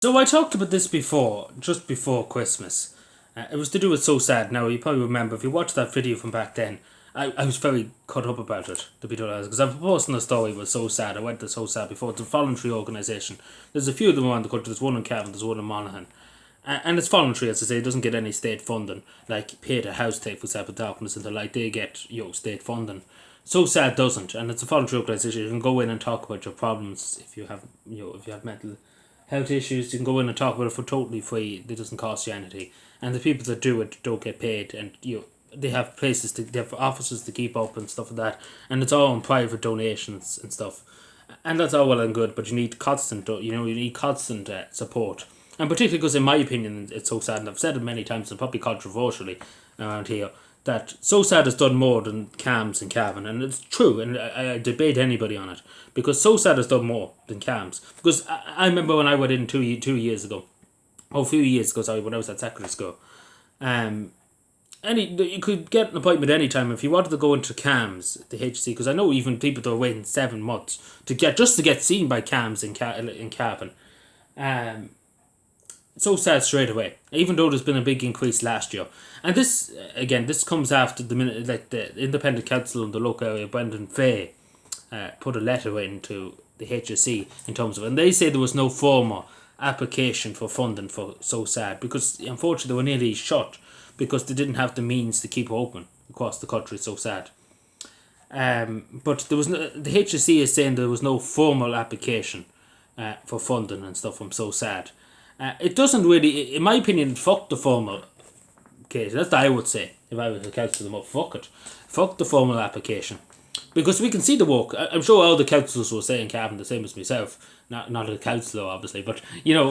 So I talked about this before, just before Christmas. It was to do with sosad. Now you probably remember if you watched that video from back then. I was very cut up about it, to be totally honest, because I've posted a story with sosad. I went to sosad before. It's a voluntary organisation. There's a few of them around the country. There's one in Cavan, there's one in Monaghan. And it's voluntary, as I say. It doesn't get any state funding. Like Pay to House Take, for example, darkness and the like, they get state funding. Sosad doesn't, and it's a voluntary organisation. You can go in and talk about your problems if you have if you have mental health issues. You can go in and talk about it for totally free. It doesn't cost you anything. And the people that do it don't get paid, and they have places they have offices to keep up and stuff like that, and it's all on private donations and stuff, and that's all well and good. But you need constant, you need constant support, and particularly because, in my opinion, it's so sad, and I've said it many times, and probably controversially around here, that so sad has done more than CAMS and Cavan, and it's true, and I debate anybody on it, because so sad has done more than CAMS. Because I remember when I went in 2 years ago, a few years ago, sorry, when I was at secondary school, um, you could get an appointment anytime if you wanted to go into CAMS, the HC, because I know even people that are waiting 7 months to get seen by CAMS in Cavan. So sad straight away, even though there's been a big increase last year. And this, again, this comes after the minute, like the independent council in the local area, Brendan Fay, put a letter into the HSE in terms of, and they say there was no formal application for funding for so sad, because unfortunately they were nearly shut because they didn't have the means to keep open across the country. So sad. But there was no, the HSE is saying there was no formal application for funding and stuff from so sad. It doesn't really, in my opinion, fuck the formal case. That's what I would say if I was to counsel them up. Fuck it. Fuck the formal application. Because we can see the work. I'm sure all the councillors will say in Cavan the same as myself. Not a councillor, obviously, but,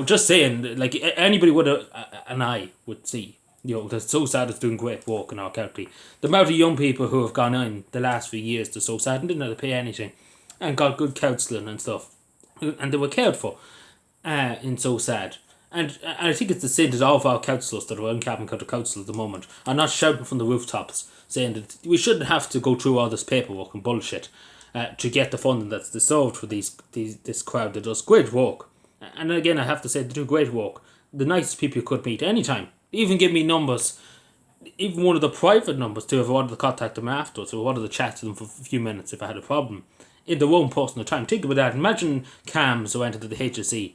just saying, like, anybody with an eye would see. That's so sad it's doing great work in our county. The amount of young people who have gone in the last few years to so sad and didn't have to pay anything and got good counselling and stuff. And they were cared for in so sad. And I think it's the same as all of our councillors that are in Cavan County Council at the moment are not shouting from the rooftops saying that we shouldn't have to go through all this paperwork and bullshit to get the funding that's deserved for this crowd that does great work. And again, I have to say, they do great work. The nicest people you could meet anytime. Even give me numbers, even one of the private numbers too, if I wanted to contact them afterwards, or I wanted to chat to them for a few minutes if I had a problem. In their own personal time. Think about that. Imagine CAMS who entered the HSE.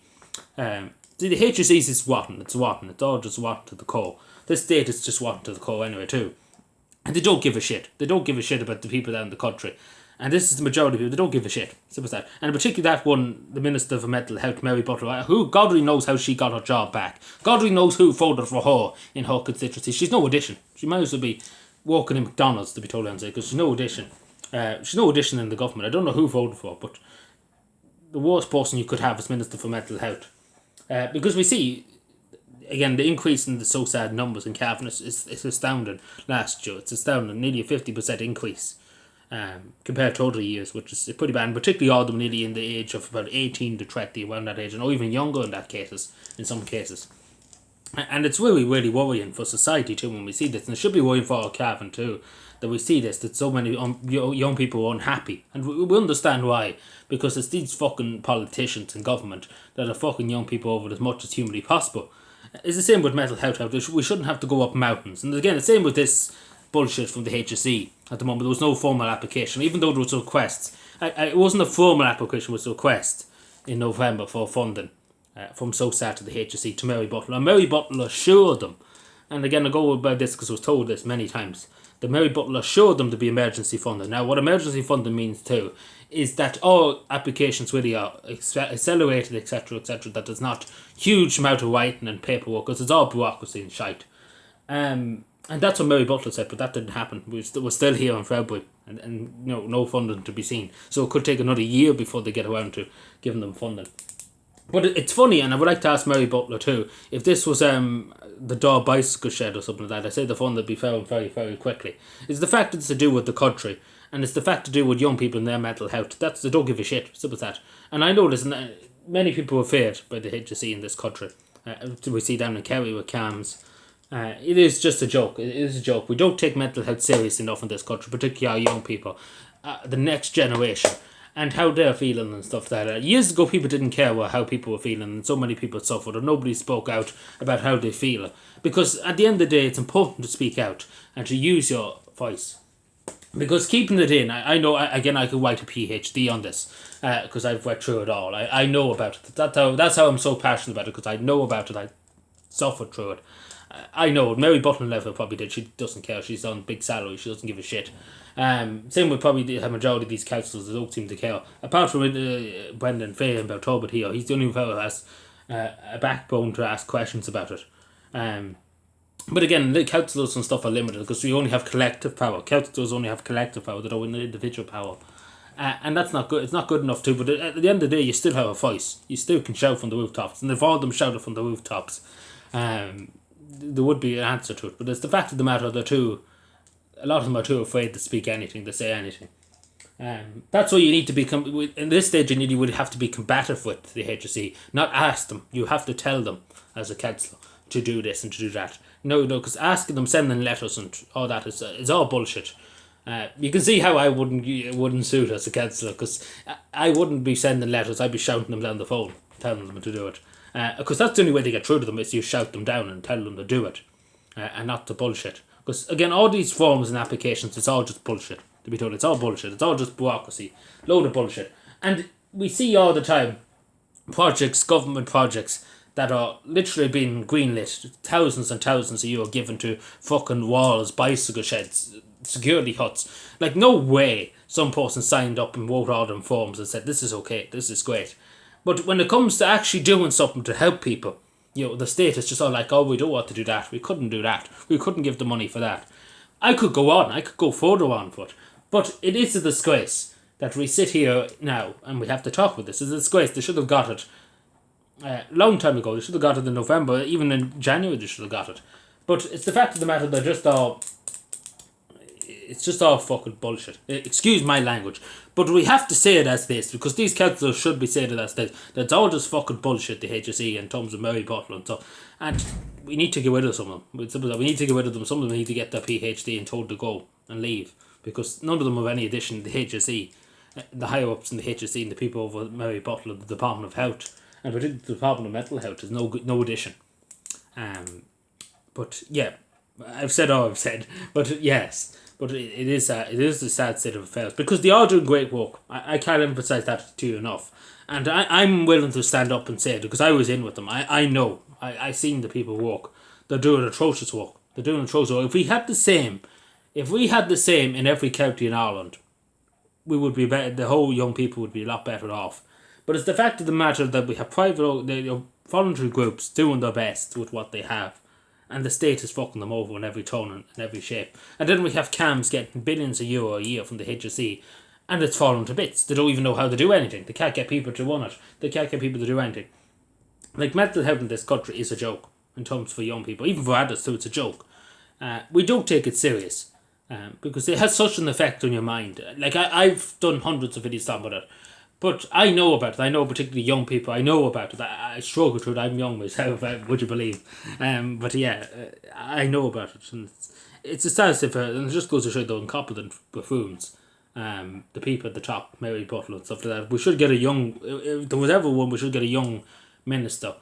The HSE is rotten. It's rotten. It's all just rotten to the core. This state is just rotten to the core anyway too. And they don't give a shit. They don't give a shit about the people down in the country. And this is the majority of people. They don't give a shit. Simple as that. And particularly that one, the Minister for Mental Health, Mary Butler, who God only knows how she got her job back. God only knows who voted for her in her constituency. She's no addition. She might as well be working in McDonald's, to be totally honest, because she's no addition. She's no addition in the government. I don't know who voted for her, but the worst person you could have is Minister for Mental Health. Because we see, again, the increase in the so sad numbers in Cavan is astounding last year. It's astounding, nearly a 50% increase compared to other years, which is pretty bad. And particularly all of them nearly in the age of about 18 to 20, around that age, and or even younger in some cases. And it's really, really worrying for society too when we see this. And it should be worrying for our Cavan too, that we see this, that so many young people are unhappy. And we understand why. Because it's these fucking politicians and government that are fucking young people over as much as humanly possible. It's the same with mental health. We shouldn't have to go up mountains. And again, the same with this bullshit from the HSE at the moment. There was no formal application, even though there was requests. It wasn't a formal application, it was a request in November for funding from SOSAT to the HSE to Mary Butler. And Mary Butler assured them, and again I go about this because I was told this many times, that Mary Butler assured them to be emergency funding. Now what emergency funding means too is that all applications really are accelerated, etc., etc., that there's not huge amount of writing and paperwork because it's all bureaucracy and shite. And that's what Mary Butler said, but that didn't happen. We're still here in February, and no funding to be seen. So it could take another year before they get around to giving them funding. But it's funny, and I would like to ask Mary Butler too, if this was the Daw Bicycle Shed or something like that, I say the fund would be found very, very quickly. It's the fact that it's to do with the country, and it's the fact to do with young people and their mental health. They don't give a shit, simple as that. And I know this, and many people are feared by the HSE in this country. We see down in Kerry with CAMS. It is just a joke. It is a joke. We don't take mental health serious enough in this country, particularly our young people, the next generation. and how they're feeling and stuff like that. Years ago, people didn't care how people were feeling, and so many people suffered, and nobody spoke out about how they feel. Because at the end of the day, it's important to speak out and to use your voice. Because keeping it in, I know, again, I could write a PhD on this, because I've went through it all. I know about it. That's how I'm so passionate about it, because I know about it. I suffered through it. I know Mary Button Level probably did. She doesn't care. She's on big salary. She doesn't give a shit. Same with probably the majority of these councillors. They don't seem to care. Apart from Brendan Fay and Beltobit here, he's the only fellow who has a backbone to ask questions about it. But again, the councillors and stuff are limited because we only have collective power. Councillors only have collective power. They don't have individual power. And that's not good. It's not good enough too. But at the end of the day, you still have a voice. You still can shout from the rooftops. And if all of them shouted from the rooftops, there would be an answer to it. But it's the fact of the matter that a lot of them are too afraid to speak anything, to say anything. That's why you need to be in this stage. You would have to be combative with the HSE, not ask them. You have to tell them as a councillor to do this and to do that. No, because asking them, sending letters and all that is all bullshit. You can see how it wouldn't suit as a councillor, because I wouldn't be sending letters. I'd be shouting them down the phone, telling them to do it. Because that's the only way to get through to them, is you shout them down and tell them to do it, and not to bullshit. Because again, all these forms and applications, it's all just bullshit. To be told, it's all bullshit. It's all just bureaucracy, load of bullshit. And we see all the time government projects that are literally being greenlit, thousands and thousands of euro given to fucking walls, bicycle sheds, security huts. Like, no way some person signed up and wrote all them forms and said, this is okay, this is great. But when it comes to actually doing something to help people, the state is just all like, oh, we don't want to do that, we couldn't do that, we couldn't give the money for that. I could go on, I could go further on for it. But it is a disgrace that we sit here now and we have to talk about this. It's a disgrace. They should have got it long time ago. They should have got it in November. Even in January they should have got it. But it's the fact of the matter, it's just all fucking bullshit. Excuse my language. But we have to say it as this, because these councillors should be saying it as this. That's all just fucking bullshit, the HSE, in terms of Mary Butler and stuff. And we need to get rid of some of them. We need to get rid of them. Some of them need to get their PhD and told to go and leave. Because none of them have any addition to the HSE. The higher ups in the HSE and the people over Mary Butler, the Department of Health, and particularly the Department of Mental Health, is no addition. But yeah, I've said all I've said. But yes, but it is a sad state of affairs, because they are doing great work. I can't emphasise that to you enough. And I'm willing to stand up and say it, because I was in with them. I know. I seen the people work. They're doing atrocious work. They're doing atrocious work. If we had the same in every county in Ireland, we would be better. The whole young people would be a lot better off. But it's the fact of the matter that we have voluntary groups doing their best with what they have, and the state is fucking them over in every tone and in every shape. And then we have CAMs getting billions of euro a year from the HSE, and it's falling to bits. They don't even know how to do anything. They can't get people to run it. They can't get people to do anything. Like, mental health in this country is a joke in terms for young people. Even for adults too, it's a joke. We don't take it serious. Because it has such an effect on your mind. Like, I've done hundreds of videos talking about it, but I know about it. I know particularly young people. I know about it. I struggle through it. I'm young myself, would you believe? But yeah, I know about it, and it's a sad state, and it just goes to show the incompetent buffoons, the people at the top, Mary Butler and stuff like that. We should get if there was ever one, we should get a young minister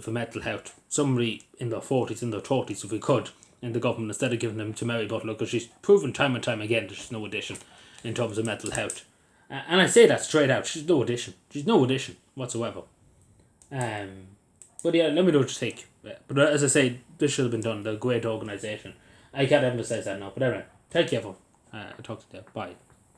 for mental health, somebody in their 40s, in their 30s, if we could, in the government, instead of giving them to Mary Butler, because she's proven time and time again that she's no addition in terms of mental health. And I say that straight out. She's no addition. She's no addition whatsoever. But yeah, let me know what you think. But as I say, this should have been done. They're a great organisation. I can't emphasise that now. But anyway, thank you everyone. I'll talk to you. Bye.